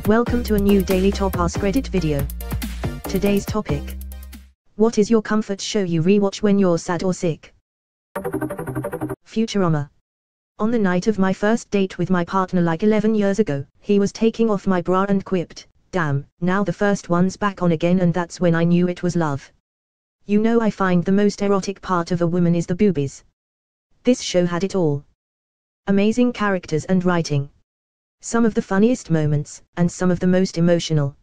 Welcome to a new Daily Top Askreddit video. Today's topic. What is your comfort show you rewatch when you're sad or sick? Futurama. On the night of my first date with my partner like 11 years ago, he was taking off my bra and quipped, "Damn, now the first one's back on again," and that's when I knew it was love. You know, I find the most erotic part of a woman is the boobies. This show had it all. Amazing characters and writing. Some of the funniest moments, and some of the most emotional.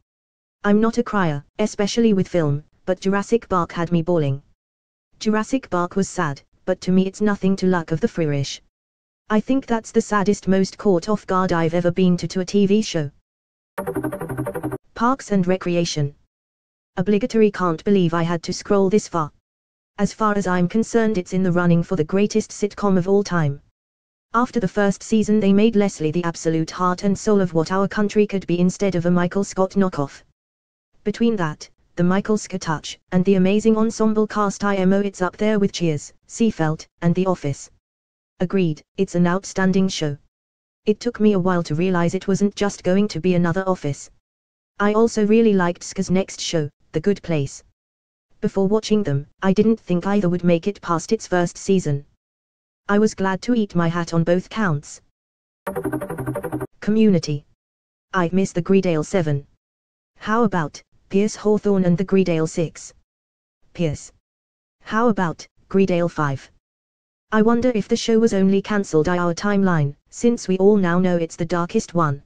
I'm not a crier, especially with film, but Jurassic Park had me bawling. Jurassic Park was sad, but to me it's nothing to Luck of the Freerish. I think that's the saddest, most caught off guard I've ever been to a TV show. Parks and Recreation. Obligatory. Can't believe I had to scroll this far. As far as I'm concerned, it's in the running for the greatest sitcom of all time. After the first season they made Leslie the absolute heart and soul of what our country could be instead of a Michael Scott knockoff. Between that, the Michael Scott touch, and the amazing ensemble cast, it's up there with Cheers, Seinfeld, and The Office. Agreed, it's an outstanding show. It took me a while to realize it wasn't just going to be another Office. I also really liked Scott's next show, The Good Place. Before watching them, I didn't think either would make it past its first season. I was glad to eat my hat on both counts. Community. I miss the Greedale 7. How about Pierce Hawthorne and the Greedale 6? Pierce. How about Greedale 5? I wonder if the show was only cancelled on our timeline, since we all now know it's the darkest one.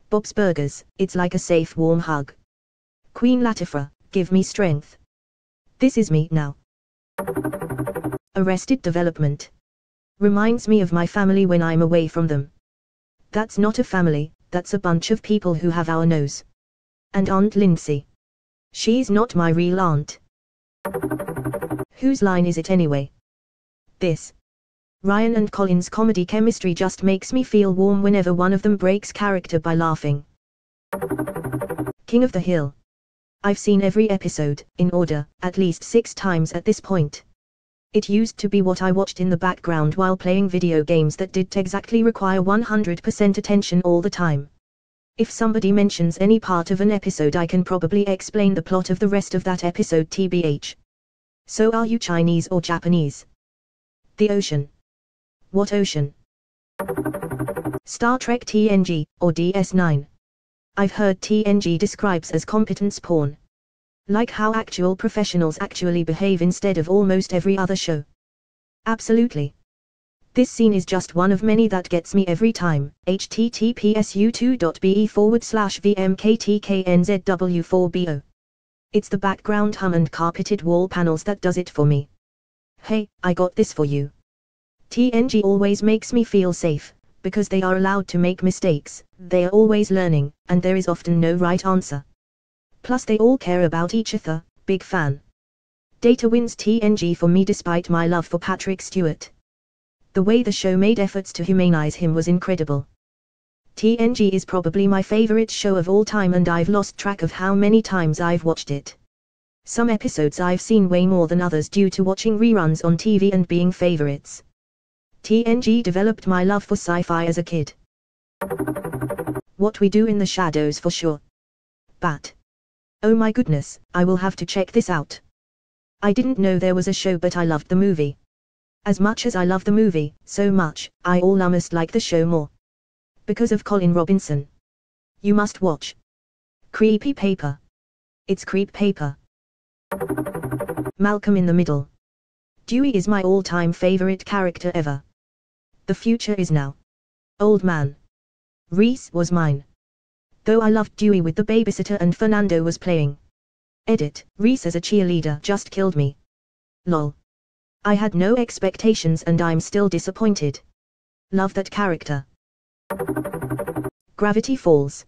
Bob's Burgers, it's like a safe warm hug. Queen Latifah, give me strength. This is me now. Arrested Development. Reminds me of my family when I'm away from them. That's not a family, that's a bunch of people who have our nose. And Aunt Lindsay. She's not my real aunt. Whose line is it anyway? This. Ryan and Colin's comedy chemistry just makes me feel warm whenever one of them breaks character by laughing. King of the Hill. I've seen every episode, in order, at least 6 times at this point. It used to be what I watched in the background while playing video games that did exactly require 100% attention all the time. If somebody mentions any part of an episode, I can probably explain the plot of the rest of that episode tbh. So are you Chinese or Japanese? The ocean. What ocean? Star Trek TNG, or DS9. I've heard TNG describes as competence porn. Like how actual professionals actually behave instead of almost every other show. Absolutely. This scene is just one of many that gets me every time. https://u2.be/vmktknzw4bo. It's the background hum and carpeted wall panels that does it for me. Hey, I got this for you. TNG always makes me feel safe, because they are allowed to make mistakes, they are always learning, and there is often no right answer. Plus they all care about each other. Big fan. Data wins TNG for me despite my love for Patrick Stewart. The way the show made efforts to humanize him was incredible. TNG is probably my favorite show of all time, and I've lost track of how many times I've watched it. Some episodes I've seen way more than others due to watching reruns on TV and being favorites. TNG developed my love for sci-fi as a kid. What We Do in the Shadows for sure. Bat. Oh my goodness, I will have to check this out. I didn't know there was a show, but I loved the movie. As much as I love the movie, so much, I almost like the show more. Because of Colin Robinson. You must watch. Creepy Paper. It's creep paper. Malcolm in the Middle. Dewey is my all-time favorite character ever. The future is now. Old Man. Reese was mine. Though I loved Dewey with the babysitter and Fernando was playing. Edit, Reese as a cheerleader just killed me. Lol. I had no expectations and I'm still disappointed. Love that character. Gravity Falls.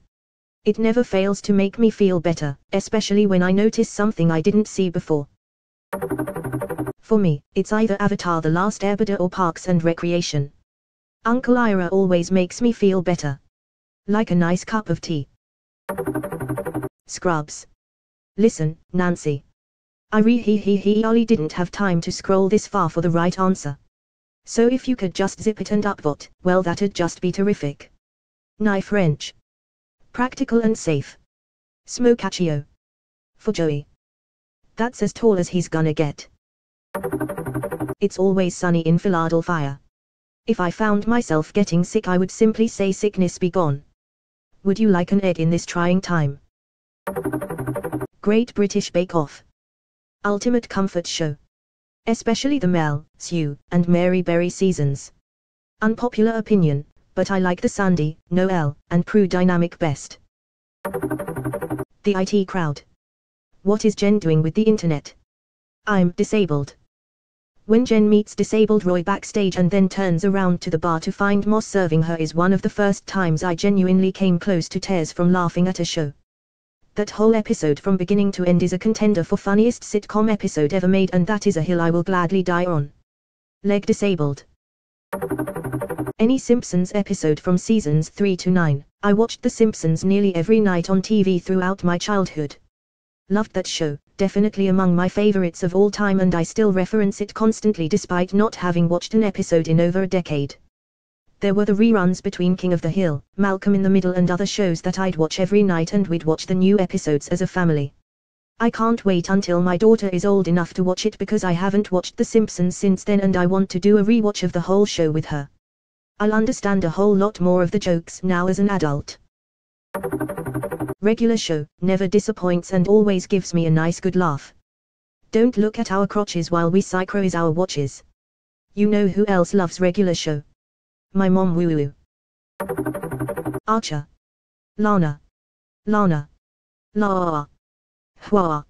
It never fails to make me feel better, especially when I notice something I didn't see before. For me, it's either Avatar: The Last Airbender or Parks and Recreation. Uncle Ira always makes me feel better. Like a nice cup of tea. Scrubs. Listen, Nancy. I really didn't have time to scroll this far for the right answer. So if you could just zip it and upvote, well that'd just be terrific. Knife wrench. Practical and safe. Smokachio. For Joey. That's as tall as he's gonna get. It's always sunny in Philadelphia. If I found myself getting sick, I would simply say sickness be gone. Would you like an egg in this trying time? Great British Bake Off. Ultimate comfort show. Especially the Mel, Sue, and Mary Berry seasons. Unpopular opinion, but I like the Sandy, Noel, and Prue dynamic best. The IT crowd. What is Jen doing with the internet? I'm disabled. When Jen meets disabled Roy backstage and then turns around to the bar to find Moss serving her is one of the first times I genuinely came close to tears from laughing at a show. That whole episode from beginning to end is a contender for funniest sitcom episode ever made, and that is a hill I will gladly die on. Leg disabled. Any Simpsons episode from seasons 3 to 9. I watched The Simpsons nearly every night on TV throughout my childhood. Loved that show, definitely among my favorites of all time, and I still reference it constantly despite not having watched an episode in over a decade. There were the reruns between King of the Hill, Malcolm in the Middle and other shows that I'd watch every night, and we'd watch the new episodes as a family. I can't wait until my daughter is old enough to watch it because I haven't watched The Simpsons since then, and I want to do a rewatch of the whole show with her. I'll understand a whole lot more of the jokes now as an adult. Regular show, never disappoints and always gives me a nice good laugh. Don't look at our crotches while we synchronize our watches. You know who else loves regular show? My mom. Woo. Archer. Lana. La. Hua.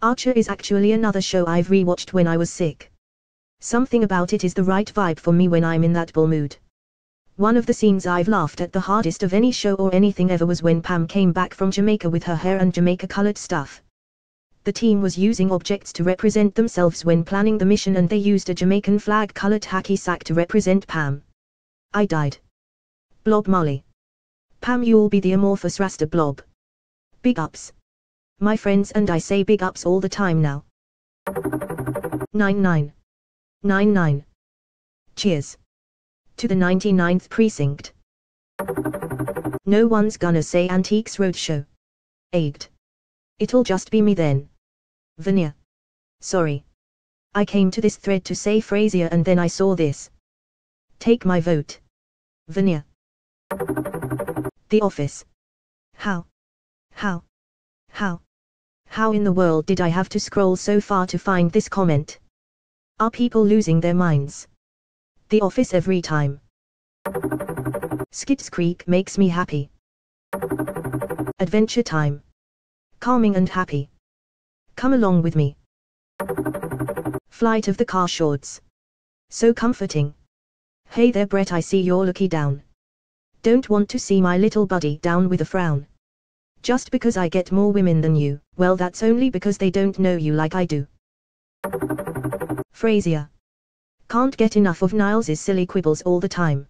Archer is actually another show I've rewatched when I was sick. Something about it is the right vibe for me when I'm in that bull mood. One of the scenes I've laughed at the hardest of any show or anything ever was when Pam came back from Jamaica with her hair and Jamaica-colored stuff. The team was using objects to represent themselves when planning the mission, and they used a Jamaican flag-colored hacky sack to represent Pam. I died. Blob Molly. Pam, you'll be the amorphous Rasta blob. Big ups. My friends and I say big ups all the time now. 99. Cheers. To the 99th precinct. No one's gonna say Antiques Roadshow. Egged. It'll just be me then. Veneer. Sorry. I came to this thread to say Frasier and then I saw this. Take my vote. Veneer. The Office. How in the world did I have to scroll so far to find this comment? Are people losing their minds? The Office every time. Schitt's Creek makes me happy. Adventure Time. Calming and happy. Come along with me. Flight of the Carshords. So comforting. Hey there Brett, I see you're looking down. Don't want to see my little buddy down with a frown. Just because I get more women than you, well that's only because they don't know you like I do. Frasier. Can't get enough of Niles's silly quibbles all the time.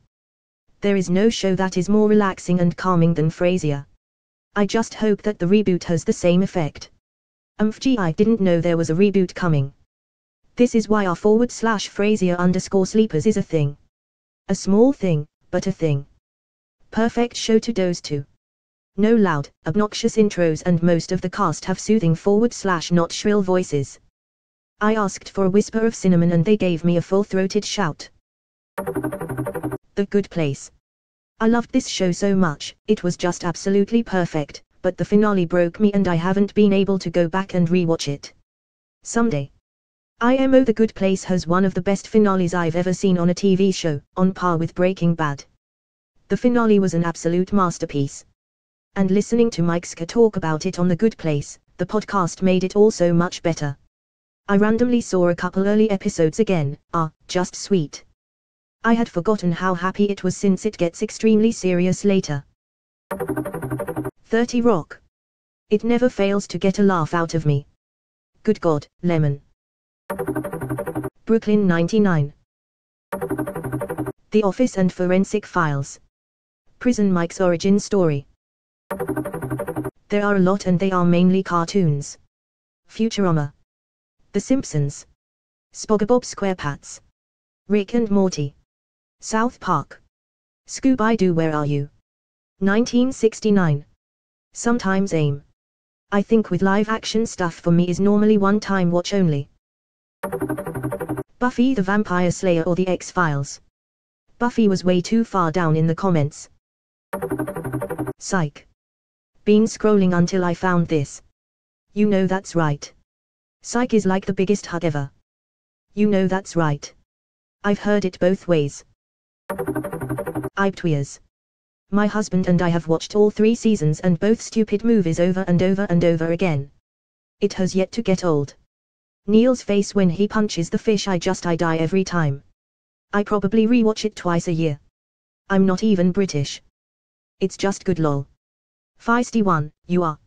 There is no show that is more relaxing and calming than Frasier. I just hope that the reboot has the same effect. Gee, I didn't know there was a reboot coming. This is why our /Frasier_sleepers is a thing. A small thing, but a thing. Perfect show to doze to. No loud, obnoxious intros, and most of the cast have soothing /not shrill voices. I asked for a whisper of cinnamon and they gave me a full-throated shout. The Good Place. I loved this show so much, it was just absolutely perfect, but the finale broke me and I haven't been able to go back and rewatch it. Someday. IMO The Good Place has one of the best finales I've ever seen on a TV show, on par with Breaking Bad. The finale was an absolute masterpiece. And listening to Mike Ska talk about it on The Good Place, the podcast made it all so much better. I randomly saw a couple early episodes again, just sweet. I had forgotten how happy it was since it gets extremely serious later. 30 Rock. It never fails to get a laugh out of me. Good God, Lemon. Brooklyn 99. The Office and Forensic Files. Prison Mike's origin story. There are a lot and they are mainly cartoons. Futurama. The Simpsons. SpongeBob SquarePants. Rick and Morty. South Park. Scooby-Doo, Where Are You? 1969. Sometimes aim. I think with live action stuff for me is normally one time watch only. Buffy the Vampire Slayer or the X-Files? Buffy was way too far down in the comments. Psych. Been scrolling until I found this. You know that's right. Psych is like the biggest hug ever. You know that's right. I've heard it both ways. Ibtweers. My husband and I have watched all 3 seasons and both stupid movies over and over and over again. It has yet to get old. Neil's face when he punches the fish, I die every time. I probably rewatch it twice a year. I'm not even British. It's just good lol. Feisty one, you are.